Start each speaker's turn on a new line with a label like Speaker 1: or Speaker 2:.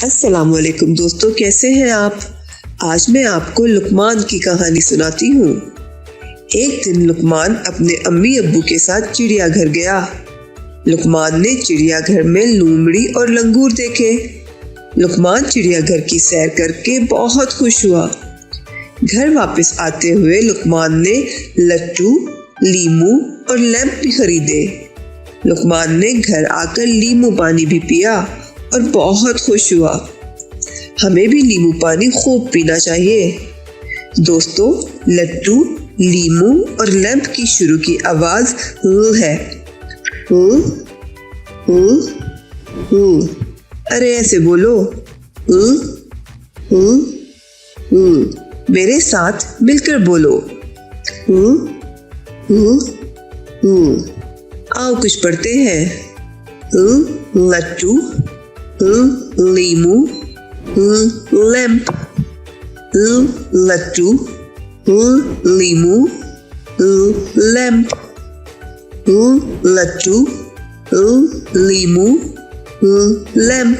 Speaker 1: अस्सलामुअलैकुम दोस्तों, कैसे हैं आप। आज मैं आपको लुकमान की कहानी सुनाती हूँ। एक दिन लुकमान अपने अम्मी अब्बू के साथ चिड़ियाघर गया। लुकमान ने चिड़ियाघर में लोमड़ी और लंगूर देखे। लुकमान चिड़ियाघर की सैर करके बहुत खुश हुआ। घर वापस आते हुए लुकमान ने लट्टू, लीमू और लैंप भी खरीदे। लुकमान ने घर आकर लीमू पानी भी पिया और बहुत खुश हुआ। हमें भी लीमू पानी खूब पीना चाहिए। दोस्तों, लट्टू, लीमू और लैंप की शुरू की आवाज है। अरे ऐसे बोलो। मेरे साथ मिलकर बोलो। आओ कुछ पढ़ते हैं। लट्टू, लीमू, लैंप। लट्टू, लीमू, लैंप। लट्टू, लीमू, लैंप।